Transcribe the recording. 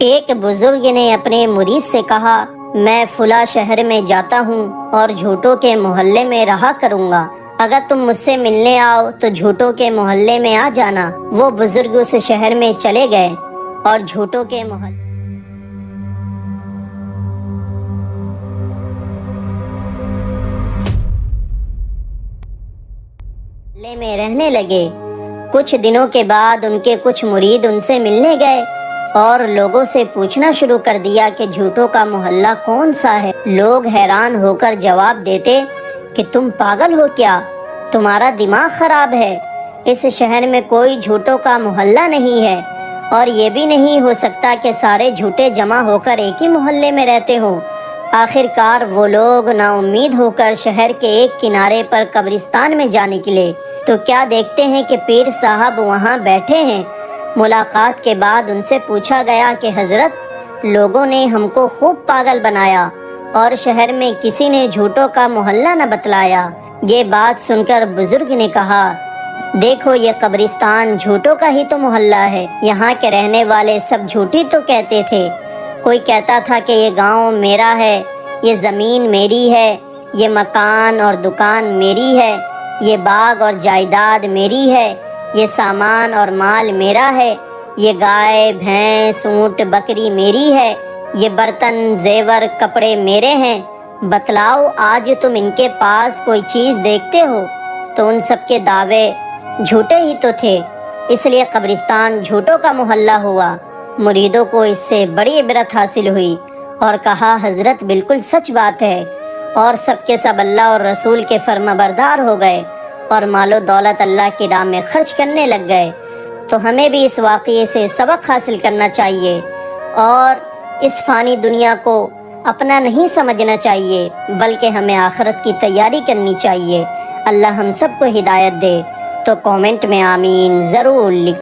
ایک بزرگ نے اپنے مرید سے کہا، میں فلاں شہر میں جاتا ہوں اور جھوٹوں کے محلے میں رہا کروں گا، اگر تم مجھ سے ملنے آؤ تو جھوٹوں کے محلے میں آ جانا۔ وہ بزرگ اس شہر میں چلے گئے اور جھوٹوں کے محلے میں رہنے لگے۔ کچھ دنوں کے بعد ان کے کچھ مرید ان سے ملنے گئے اور لوگوں سے پوچھنا شروع کر دیا کہ جھوٹوں کا محلہ کون سا ہے۔ لوگ حیران ہو کر جواب دیتے کہ تم پاگل ہو کیا؟ تمہارا دماغ خراب ہے، اس شہر میں کوئی جھوٹوں کا محلہ نہیں ہے، اور یہ بھی نہیں ہو سکتا کہ سارے جھوٹے جمع ہو کر ایک ہی محلے میں رہتے ہوں۔ آخر کار وہ لوگ نا امید ہو کر شہر کے ایک کنارے پر قبرستان میں جا نکلے تو کیا دیکھتے ہیں کہ پیر صاحب وہاں بیٹھے ہیں۔ ملاقات کے بعد ان سے پوچھا گیا کہ حضرت، لوگوں نے ہم کو خوب پاگل بنایا اور شہر میں کسی نے جھوٹوں کا محلہ نہ بتلایا۔ یہ بات سن کر بزرگ نے کہا، دیکھو یہ قبرستان جھوٹوں کا ہی تو محلہ ہے، یہاں کے رہنے والے سب جھوٹی تو کہتے تھے۔ کوئی کہتا تھا کہ یہ گاؤں میرا ہے، یہ زمین میری ہے، یہ مکان اور دکان میری ہے، یہ باغ اور جائیداد میری ہے، یہ سامان اور مال میرا ہے، یہ گائے بھینس اونٹ بکری میری ہے، یہ برتن زیور کپڑے میرے ہیں۔ بتلاؤ آج تم ان کے پاس کوئی چیز دیکھتے ہو؟ تو ان سب کے دعوے جھوٹے ہی تو تھے، اس لیے قبرستان جھوٹوں کا محلہ ہوا۔ مریدوں کو اس سے بڑی عبرت حاصل ہوئی اور کہا، حضرت بالکل سچ بات ہے، اور سب کے سب اللہ اور رسول کے فرما بردار ہو گئے اور مال و دولت اللہ کی راہ میں خرچ کرنے لگ گئے۔ تو ہمیں بھی اس واقعے سے سبق حاصل کرنا چاہیے اور اس فانی دنیا کو اپنا نہیں سمجھنا چاہیے، بلکہ ہمیں آخرت کی تیاری کرنی چاہیے۔ اللہ ہم سب کو ہدایت دے۔ تو کامنٹ میں آمین ضرور لکھ